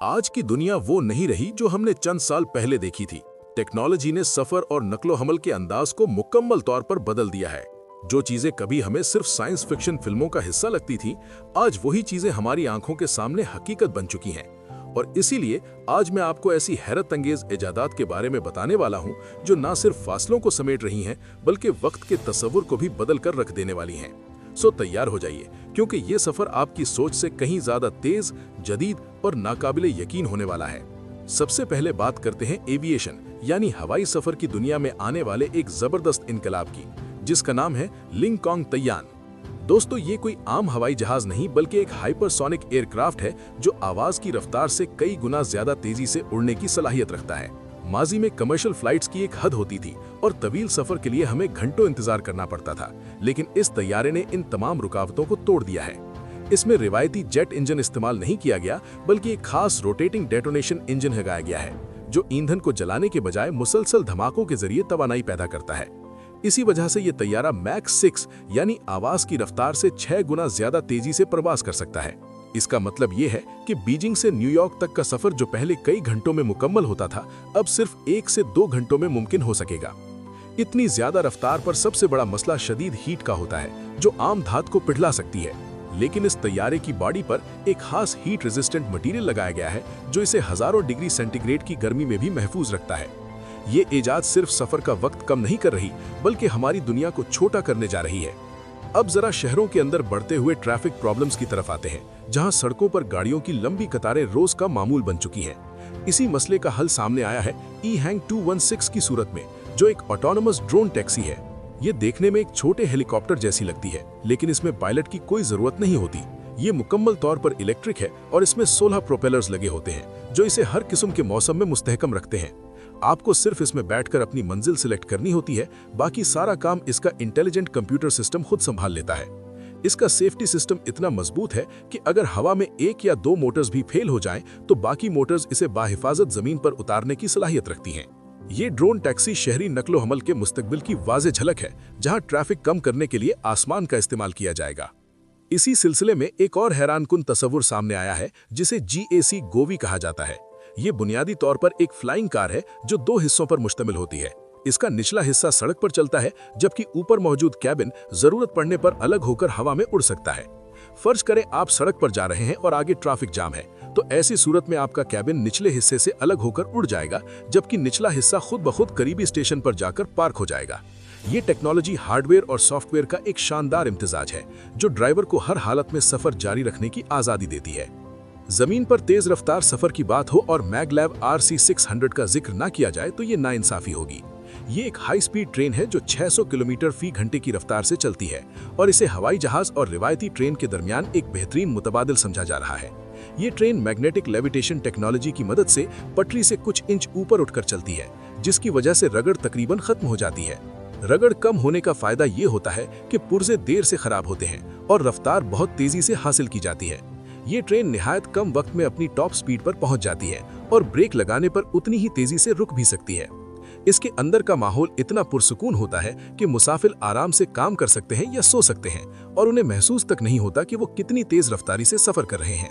आज की दुनिया वो नहीं रही जो हमने चंद साल पहले देखी थी। टेक्नोलॉजी ने सफर और नक्लो हमल के अंदाज को मुकम्मल तौर पर बदल दिया है। जो चीजें कभी हमें सिर्फ साइंस फिक्शन फिल्मों का हिस्सा लगती थी, आज वही चीजें हमारी आंखों के सामने हकीकत बन चुकी हैं। और इसीलिए आज मैं आपको ऐसी हैरत अंगेज इजादात के बारे में बताने वाला हूं जो न सिर्फ फासलों को समेट रही हैं, बल्कि वक्त के तस्वुर को भी बदल कर रख देने वाली हैं। सो तैयार हो जाइए, क्योंकि ये सफर आपकी सोच से कहीं ज्यादा तेज, जदीद और नाकाबिले यकीन होने वाला है। सबसे पहले बात करते हैं एविएशन यानी हवाई सफर की दुनिया में आने वाले एक जबरदस्त इनकलाब की, जिसका नाम है लिंगकोंग तैयान। दोस्तों, ये कोई आम हवाई जहाज नहीं बल्कि एक हाइपरसोनिक एयरक्राफ्ट है जो आवाज की रफ्तार से कई गुना ज्यादा तेजी से उड़ने की सलाहियत रखता है। माजी में कमर्शियल फ्लाइट्स की एक हद होती थी और तवील सफर के लिए हमें घंटों इंतजार करना पड़ता था, लेकिन इस तैयारे ने इन तमाम रुकावटों को तोड़ दिया है। इसमें रिवायती जेट इंजन इस्तेमाल नहीं किया गया, बल्कि एक खास रोटेटिंग डेटोनेशन इंजन लगाया गया है जो ईंधन को जलाने के बजाय मुसलसल धमाकों के जरिए तवानाई पैदा करता है। इसी वजह से ये तैयारा मैक 6 यानी आवाज की रफ्तार से 6 गुना ज्यादा तेजी से प्रवास कर सकता है। इसका मतलब ये है कि बीजिंग से न्यूयॉर्क तक का सफर जो पहले कई घंटों में मुकम्मल होता था, अब सिर्फ 1 से 2 घंटों में मुमकिन हो सकेगा। इतनी ज्यादा रफ्तार पर सबसे बड़ा मसला शदीद हीट का होता है, जो आम धात को पिघला सकती है। लेकिन इस तैयारे की बॉडी पर एक खास हीट रेजिस्टेंट मटेरियल लगाया गया है जो इसे हजारों डिग्री सेंटीग्रेड की गर्मी में भी महफूज रखता है। ये इजाद सिर्फ सफर का वक्त कम नहीं कर रही, बल्कि हमारी दुनिया को छोटा करने जा रही है। अब जरा शहरों के अंदर बढ़ते हुए ट्रैफिक प्रॉब्लम्स की तरफ आते हैं, जहां सड़कों पर गाड़ियों की लंबी कतारें रोज का मामूल बन चुकी हैं। इसी मसले का हल सामने आया है ई-हैंग 216 की सूरत में, जो एक ऑटोनोमस ड्रोन टैक्सी है। ये देखने में एक छोटे हेलीकॉप्टर जैसी लगती है, लेकिन इसमें पायलट की कोई जरूरत नहीं होती। ये मुकम्मल तौर पर इलेक्ट्रिक है और इसमें 16 प्रोपेलर्स लगे होते हैं जो इसे हर किस्म के मौसम में मुस्तहकम रखते हैं। आपको सिर्फ इसमें बैठकर अपनी मंजिल सिलेक्ट करनी होती है, बाकी सारा काम इसका इंटेलिजेंट कंप्यूटर सिस्टम खुद संभाल लेता है। इसका सेफ्टी सिस्टम इतना मजबूत है कि अगर हवा में 1 या 2 मोटर्स भी फेल हो जाएं, तो बाकी मोटर्स इसे बाहिफाजत जमीन पर उतारने की सलाहियत रखती हैं। ये ड्रोन टैक्सी शहरी नकलो हमल के मुस्तकबिल की वाज़ेह झलक है, जहां ट्रैफिक कम करने के लिए आसमान का इस्तेमाल किया जाएगा। इसी सिलसिले में एक और हैरानकुन तस्वुर सामने आया है, जिसे GAC गोवी कहा जाता है। ये बुनियादी तौर पर एक फ्लाइंग कार है जो 2 हिस्सों पर मुश्तमिल होती है। इसका निचला हिस्सा सड़क पर चलता है, जबकि ऊपर मौजूद कैबिन जरूरत पड़ने पर अलग होकर हवा में उड़ सकता है। फर्ज करें आप सड़क पर जा रहे हैं और आगे ट्रैफिक जाम है, तो ऐसी सूरत में आपका कैबिन निचले हिस्से से अलग होकर उड़ जाएगा, जबकि निचला हिस्सा खुद ब खुद करीबी स्टेशन पर जाकर पार्क हो जाएगा। ये टेक्नोलॉजी हार्डवेयर और सॉफ्टवेयर का एक शानदार इम्तिजाज है, जो ड्राइवर को हर हालत में सफर जारी रखने की आजादी देती है। जमीन पर तेज रफ्तार सफर की बात हो और मैगलेव RC600 का जिक्र ना किया जाए तो ये नाइंसाफी होगी। ये एक हाई स्पीड ट्रेन है जो 600 किलोमीटर फी घंटे की रफ्तार से चलती है, और इसे हवाई जहाज और रिवायती ट्रेन के दरमियान एक बेहतरीन मुतबादिल समझा जा रहा है। ये ट्रेन मैग्नेटिक लेविटेशन टेक्नोलॉजी की मदद से पटरी से कुछ इंच ऊपर उठकर चलती है, जिसकी वजह से रगड़ तकरीबन खत्म हो जाती है। रगड़ कम होने का फायदा ये होता है कि पुर्जे देर से खराब होते हैं और रफ्तार बहुत तेजी से हासिल की जाती है। ये ट्रेन निहायत कम वक्त में अपनी टॉप स्पीड पर पहुंच जाती है और ब्रेक लगाने पर उतनी ही तेजी से रुक भी सकती है। इसके अंदर का माहौल इतना पुरसुकून होता है कि मुसाफिर आराम से काम कर सकते हैं या सो सकते हैं, और उन्हें महसूस तक नहीं होता कि वो कितनी तेज रफ्तारी से सफर कर रहे हैं।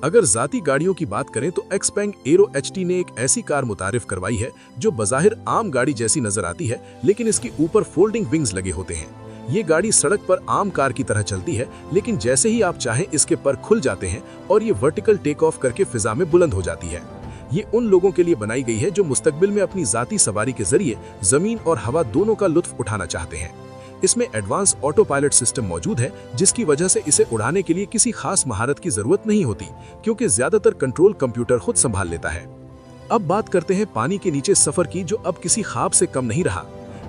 अगर जाती गाड़ियों की बात करें तो एक्सपेंग एरो HT ने एक ऐसी कार मुतारिफ करवाई है जो बज़ाहिर आम गाड़ी जैसी नजर आती है, लेकिन इसके ऊपर फोल्डिंग विंग्स लगे होते हैं। ये गाड़ी सड़क पर आम कार की तरह चलती है, लेकिन जैसे ही आप चाहें इसके पर खुल जाते हैं और ये वर्टिकल टेक ऑफ करके फिजा में बुलंद हो जाती है। ये उन लोगों के लिए बनाई गई है जो मुस्तकबिल में अपनी जाती सवारी के जरिए जमीन और हवा दोनों का लुत्फ उठाना चाहते हैं। इसमें एडवांस ऑटो पायलट सिस्टम मौजूद है, जिसकी वजह से इसे उड़ाने के लिए किसी खास महारत की जरूरत नहीं होती, क्योंकि ज्यादातर कंट्रोल कंप्यूटर खुद संभाल लेता है। अब बात करते हैं पानी के नीचे सफर की, जो अब किसी ख्वाब से कम नहीं रहा।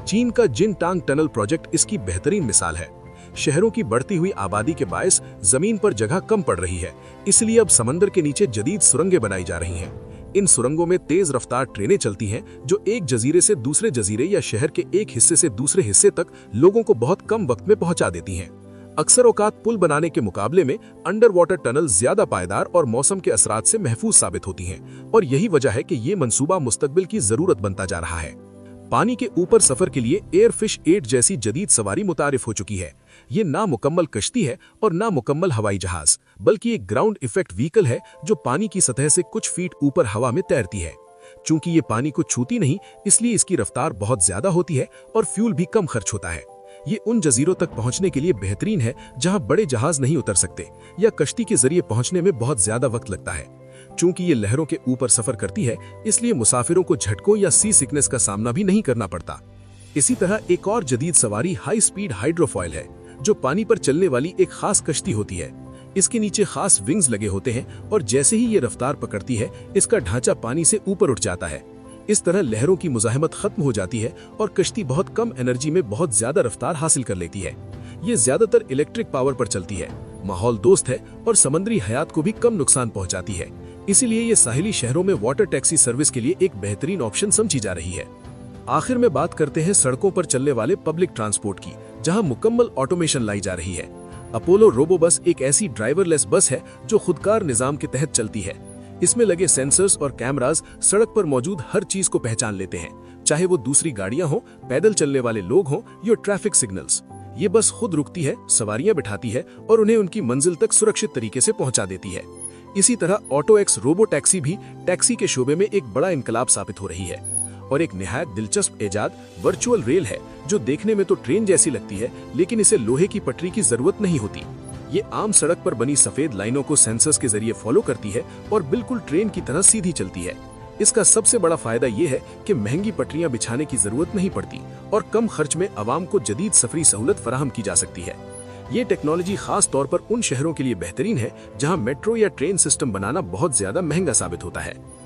चीन का जिनटांग टनल प्रोजेक्ट इसकी बेहतरीन मिसाल है। शहरों की बढ़ती हुई आबादी के बायस जमीन पर जगह कम पड़ रही है, इसलिए अब समंदर के नीचे जदीद सुरंगें बनाई जा रही हैं। इन सुरंगों में तेज रफ्तार ट्रेनें चलती हैं, जो एक जजीरे से दूसरे जजीरे या शहर के एक हिस्से से दूसरे हिस्से तक लोगों को बहुत कम वक्त में पहुंचा देती हैं। अक्सर औकात पुल बनाने के मुकाबले में अंडर वाटर टनल ज्यादा पायदार और मौसम के असरात से महफूज साबित होती हैं, और यही वजह है कि ये मंसूबा मुस्तकबिल की जरूरत बनता जा रहा है। पानी के ऊपर सफर के लिए एयरफिश 8 जैसी जदीद सवारी मुतारिफ हो चुकी है, ये ना मुकम्मल कश्ती है और ना मुकम्मल हवाई जहाज, बल्कि एक ग्राउंड इफेक्ट व्हीकल है जो पानी की सतह से कुछ फीट ऊपर हवा में तैरती है। चूंकि ये पानी को छूती नहीं, इसलिए इसकी रफ्तार बहुत ज्यादा होती है और फ्यूल भी कम खर्च होता है। ये उन जजीरों तक पहुंचने के लिए बेहतरीन है जहां बड़े जहाज नहीं उतर सकते या कश्ती के जरिए पहुंचने में बहुत ज्यादा वक्त लगता है। चूंकि ये लहरों के ऊपर सफर करती है, इसलिए मुसाफिरों को झटकों या सी सिकनेस का सामना भी नहीं करना पड़ता। इसी तरह एक और जदीद सवारी हाई स्पीड हाइड्रोफॉयल है, जो पानी पर चलने वाली एक खास कश्ती होती है। इसके नीचे खास विंग्स लगे होते हैं और जैसे ही ये रफ्तार पकड़ती है, इसका ढांचा पानी से ऊपर उठ जाता है। इस तरह लहरों की मुजाहिमत खत्म हो जाती है और कश्ती बहुत कम एनर्जी में बहुत ज्यादा रफ्तार हासिल कर लेती है। ये ज्यादातर इलेक्ट्रिक पावर पर चलती है, माहौल दोस्त है और समुद्री हयात को भी कम नुकसान पहुंचाती है। इसीलिए ये साहिली शहरों में वाटर टैक्सी सर्विस के लिए एक बेहतरीन ऑप्शन समझी जा रही है। आखिर में बात करते हैं सड़कों पर चलने वाले पब्लिक ट्रांसपोर्ट की, जहां मुकम्मल ऑटोमेशन लाई जा रही है। अपोलो रोबो बस एक ऐसी ड्राइवरलेस बस है जो खुदकार निजाम के तहत चलती है। इसमें लगे सेंसर्स और कैमरास सड़क पर मौजूद हर चीज को पहचान लेते हैं, चाहे वो दूसरी गाड़ियां हो, पैदल चलने वाले लोग हों या ट्रैफिक सिग्नल्स। ये बस खुद रुकती है, सवारियां बिठाती है और उन्हें उनकी मंजिल तक सुरक्षित तरीके से पहुंचा देती है। इसी तरह ऑटो एक्स रोबो टैक्सी भी टैक्सी के शोबे में एक बड़ा इनकलाब साबित हो रही है। और एक निहायत दिलचस्प इजाद वर्चुअल रेल है, जो देखने में तो ट्रेन जैसी लगती है, लेकिन इसे लोहे की पटरी की जरूरत नहीं होती। ये आम सड़क पर बनी सफेद लाइनों को सेंसर्स के जरिए फॉलो करती है और बिल्कुल ट्रेन की तरह सीधी चलती है। इसका सबसे बड़ा फायदा ये है कि महंगी पटरियां बिछाने की जरूरत नहीं पड़ती और कम खर्च में आवाम को जदीद सफरी सहूलत फराहम की जा सकती है। ये टेक्नोलॉजी खास तौर पर उन शहरों के लिए बेहतरीन है जहां मेट्रो या ट्रेन सिस्टम बनाना बहुत ज्यादा महंगा साबित होता है।